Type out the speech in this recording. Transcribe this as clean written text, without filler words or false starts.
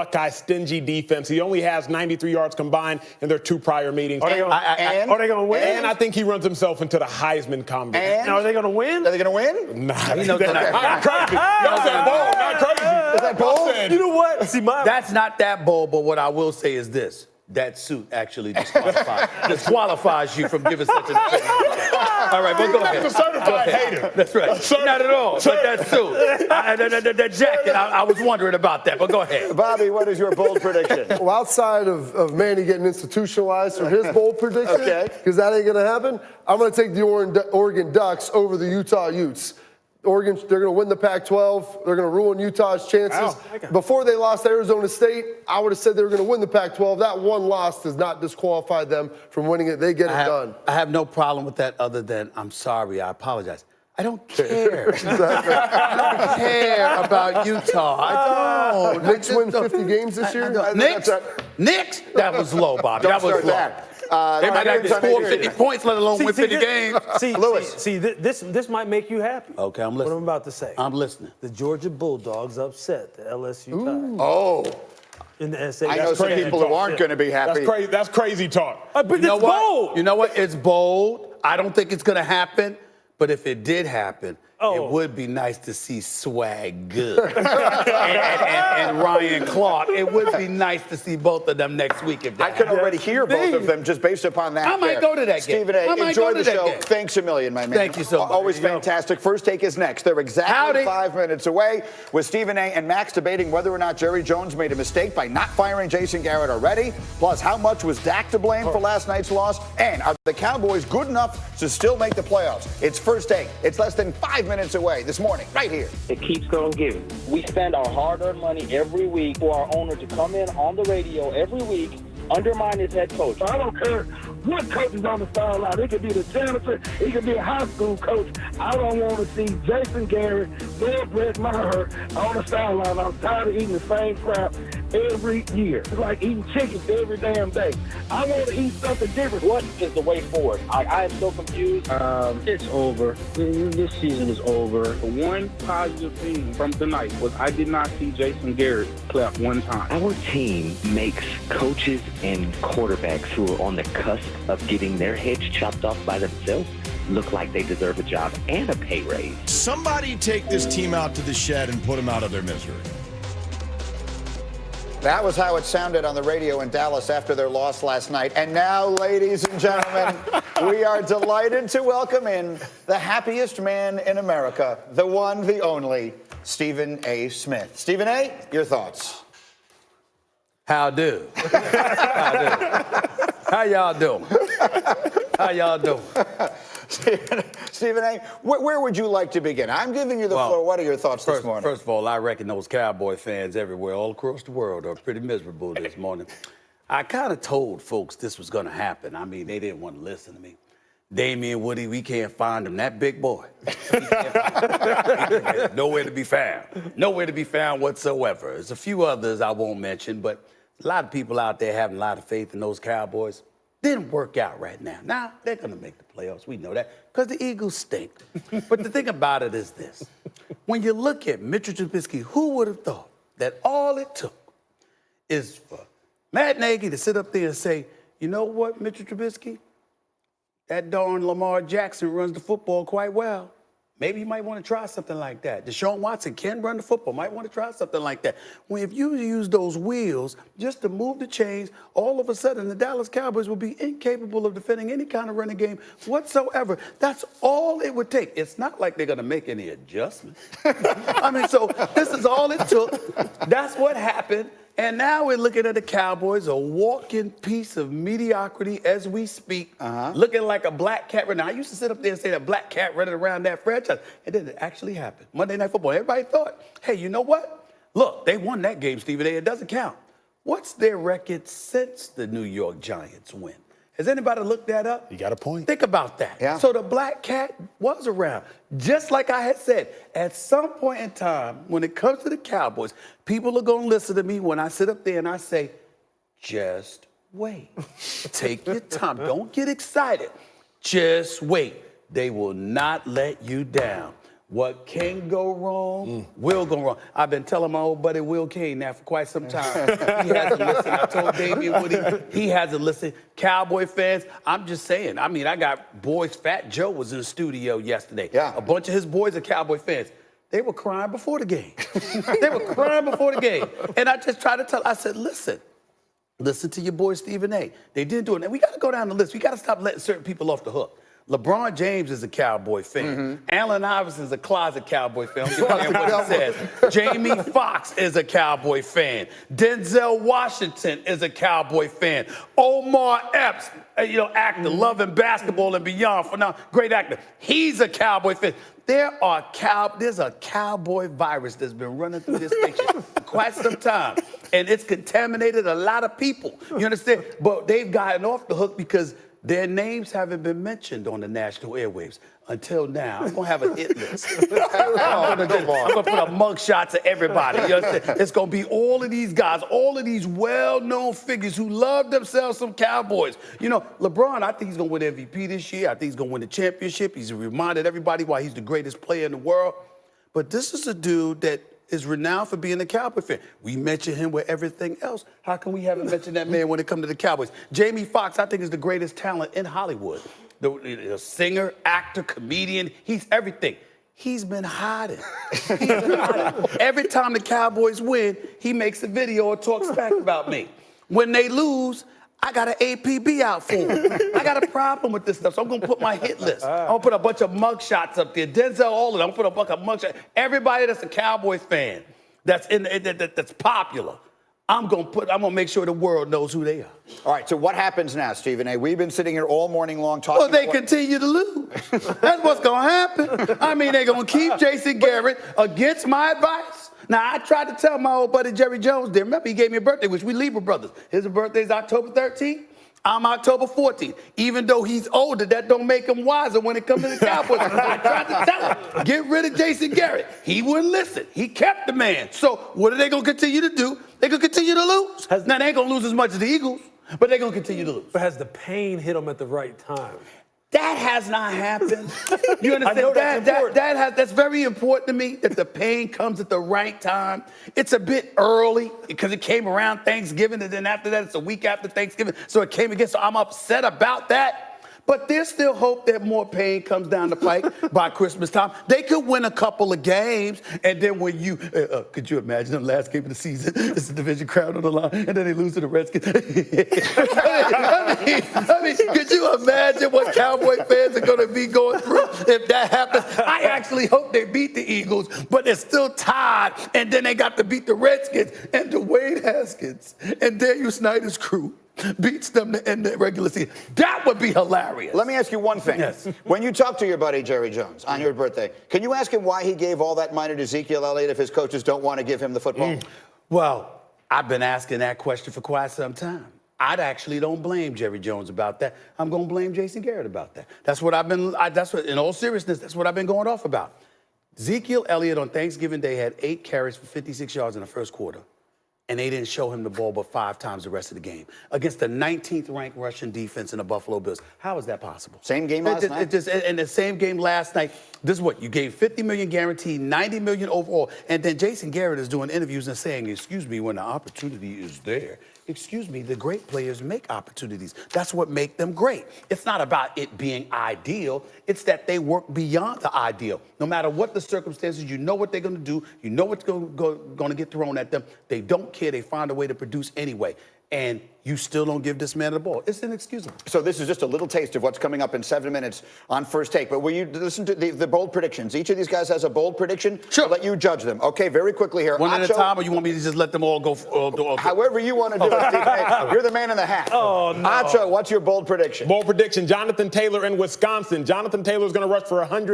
Buckeye stingy defense. He only has 93 yards combined in their 2 prior meetings. Are they going to win? And I think he runs himself into the Heisman conversation. Now, are they going to win? Are they going to win? Nah, He knows that. not crazy. Y'all said bold, not crazy. Is that bold? You know what? See, That's not that bold, but what I will say is this. That suit actually disqualifies you from giving such an opinion. All right, but go ahead. That's a certified hater. That's right. Not at all. But that suit, that jacket, I was wondering about that, but go ahead. Bobby, what is your bold prediction? Well, outside of Manny getting institutionalized for his bold prediction, because that ain't going to happen, I'm going to take the Oregon Ducks over the Utah Utes. Oregon, they're going to win the Pac-12. They're going to ruin Utah's chances. Wow. Before they lost to Arizona State, I would have said they were going to win the Pac-12. That one loss does not disqualify them from winning it. They get it done. I have no problem with that other than I'm sorry, I apologize. I don't care. Exactly. I don't care about Utah. I don't. Knicks win 50 games this year? Knicks? That was low, Bobby. That was low. They might have to score 50 points, let alone win 50 games. This might make you happy. Okay, I'm What listening. I'm about to say. I'm listening. The Georgia Bulldogs upset the LSU Tigers Oh, in the SAC. I know some people who aren't going to be happy. That's crazy talk. But You know it's what? bold. You know what? It's bold. I don't think it's going to happen. But if it did happen, it would be nice to see Swag Good and Ryan Clark. It would be nice to see both of them next week. If that I can already hear both of them just based upon that. I might go to that game. Stephen A., I might enjoy go to the that show. game. Thanks a million, my man. Thank you so much. Always fantastic. First Take is next. They're exactly 5 minutes away with Stephen A. and Max debating whether or not Jerry Jones made a mistake by not firing Jason Garrett already. Plus, how much was Dak to blame for last night's loss? And are the Cowboys good enough to still make the playoffs? It's First Take. It's less than 5 minutes away this morning, right here. It keeps on giving. We spend our hard-earned money every week for our owner to come in on the radio every week, undermine his head coach. I don't care what coach is on the sideline. It could be the janitor. It could be a high school coach. I don't want to see Jason Garrett, Bill Brett Maher on the sideline. I'm tired of eating the same crap every year. It's like eating chicken every damn day. I want to eat something different. What is the way forward? I am so confused. It's over. This season is over. The one positive thing from tonight was I did not see Jason Garrett clap one time. Our team makes coaches and quarterbacks who are on the cusp of getting their heads chopped off by themselves look like they deserve a job and a pay raise. Somebody take this team out to the shed and put them out of their misery. That was how it sounded on the radio in Dallas after their loss last night. And now, ladies and gentlemen, we are delighted to welcome in the happiest man in America, the one, the only, Stephen A. Smith. Stephen A., your thoughts? How do? How y'all doing? How y'all doing? Stephen A., where would you like to begin? I'm giving you the floor. What are your thoughts this morning? First of all, I reckon those Cowboy fans everywhere, all across the world, are pretty miserable this morning. I kind of told folks this was going to happen. I mean, they didn't want to listen to me. Damian Woody, we can't find him. That big boy. We can't find him. Nowhere to be found. Nowhere to be found whatsoever. There's a few others I won't mention, but a lot of people out there having a lot of faith in those Cowboys. Didn't work out right now. Now, they're going to make the playoffs. We know that because the Eagles stink. But the thing about it is this. When you look at Mitchell Trubisky, who would have thought that all it took is for Matt Nagy to sit up there and say, you know what, Mitchell Trubisky? That darn Lamar Jackson runs the football quite well. Maybe you might want to try something like that. Deshaun Watson can run the football. Might want to try something like that. When if you use those wheels just to move the chains, all of a sudden the Dallas Cowboys will be incapable of defending any kind of running game whatsoever. That's all it would take. It's not like they're going to make any adjustments. I mean, so this is all it took. That's what happened. And now we're looking at the Cowboys, a walking piece of mediocrity as we speak, looking like a black cat. Now, I used to sit up there and say that black cat running around that franchise. It didn't actually happen. Monday Night Football, everybody thought, hey, you know what? Look, they won that game, Stephen A. It doesn't count. What's their record since the New York Giants win? Has anybody looked that up? You got a point. Think about that. Yeah. So the black cat was around. Just like I had said, at some point in time, when it comes to the Cowboys, people are going to listen to me when I sit up there and I say, just wait. Take your time. Don't get excited. Just wait. They will not let you down. what can go wrong will go wrong. I've been telling my old buddy Will Kane now for quite some time. He hasn't listened. I told Damian Woody, he hasn't listened. Cowboy fans, I'm just saying. I mean, I got boys. Fat Joe was in the studio yesterday. Yeah. A bunch of his boys are Cowboy fans. They were crying before the game. They were crying before the game. And I just tried to tell, I said, listen to your boy Stephen A. They didn't do it. And we got to go down the list. We got to stop letting certain people off the hook. LeBron James is a Cowboy fan. Allen Iverson's a closet Cowboy fan. I don't give a damn what he says. Jamie Foxx is a Cowboy fan. Denzel Washington is a Cowboy fan. Omar Epps, actor, loving basketball and beyond. For now, great actor. He's a Cowboy fan. There's a cowboy virus that's been running through this nation for quite some time, and it's contaminated a lot of people. You understand? But they've gotten off the hook because their names haven't been mentioned on the national airwaves until now. I'm gonna have a hit list. I'm gonna put up mugshots of everybody. You understand? It's gonna be all of these guys, all of these well-known figures who love themselves some Cowboys. LeBron, I think he's gonna win MVP this year. I think he's gonna win the championship. He's reminded everybody why he's the greatest player in the world. But this is a dude that is renowned for being a Cowboy fan. We mention him with everything else. How come we haven't mentioned that man when it comes to the Cowboys? Jamie Foxx, I think, is the greatest talent in Hollywood. The singer, actor, comedian, he's everything. He's been hiding. Every time the Cowboys win, he makes a video or talks back about me. When they lose, I got an APB out for him. I got a problem with this stuff, so I'm gonna put my hit list. I'm gonna put a bunch of mugshots up there. Denzel, all of them. I'm gonna put a bunch of mugshots. Everybody that's a Cowboy fan, that's popular, I'm gonna make sure the world knows who they are. All right, so what happens now, Stephen A? We've been sitting here all morning long talking. Well, they continue to lose. That's what's gonna happen. I mean, they're gonna keep Jason Garrett against my advice. Now, I tried to tell my old buddy Jerry Jones there. Remember, he gave me a birthday wish. We Libra brothers. His birthday's October 13th. I'm October 14th. Even though he's older, that don't make him wiser when it comes to the Cowboys. I tried to tell him, get rid of Jason Garrett. He wouldn't listen. He kept the man. So what are they going to continue to do? They're going to continue to lose. Now, they ain't going to lose as much as the Eagles, but they're going to continue to lose. But has the pain hit them at the right time? That has not happened. You understand? I know That's very important to me, that the pain comes at the right time. It's a bit early because it came around Thanksgiving, and then after that, it's a week after Thanksgiving. So it came again. So I'm upset about that. But there's still hope that more pain comes down the pike by Christmas time. They could win a couple of games, and then when you, could you imagine the last game of the season, it's the division crown on the line, and then they lose to the Redskins? I mean, could you imagine what Cowboy fans are going to be going through if that happens? I actually hope they beat the Eagles, but they're still tied, and then they got to beat the Redskins, and Dwayne Haskins and Daniel Snyder's crew beats them to end the regular season. That would be hilarious. Let me ask you one thing. Yes. When you talk to your buddy Jerry Jones on your birthday, can you ask him why he gave all that money to Ezekiel Elliott if his coaches don't want to give him the football? Well, I've been asking that question for quite some time. I actually don't blame Jerry Jones about that. I'm going to blame Jason Garrett about that. That's what I've been, in all seriousness, that's what I've been going off about. Ezekiel Elliott on Thanksgiving Day had 8 carries for 56 yards in the first quarter. And they didn't show him the ball but 5 times the rest of the game against the 19th ranked Russian defense in the Buffalo Bills. How is that possible? Same game last night? And the same game last night. This is what? You gave $50 million guaranteed, $90 million overall. And then Jason Garrett is doing interviews and saying, excuse me, when the opportunity is there. Excuse me, the great players make opportunities. That's what makes them great. It's not about it being ideal. It's that they work beyond the ideal. No matter what the circumstances, you know what they're going to do. You know what's going to get thrown at them. They don't care. They find a way to produce anyway. And you still don't give this man the ball. It's inexcusable. So this is just a little taste of what's coming up in 7 minutes on First Take. But will you listen to the bold predictions? Each of these guys has a bold prediction. Sure. I'll let you judge them. Okay, very quickly here. One at a time, or you want me to just let them all go? However you want to do it, Stephen A. You're the man in the hat. Oh, no. Acho, what's your bold prediction? Bold prediction, Jonathan Taylor in Wisconsin. Jonathan Taylor is going to rush for 100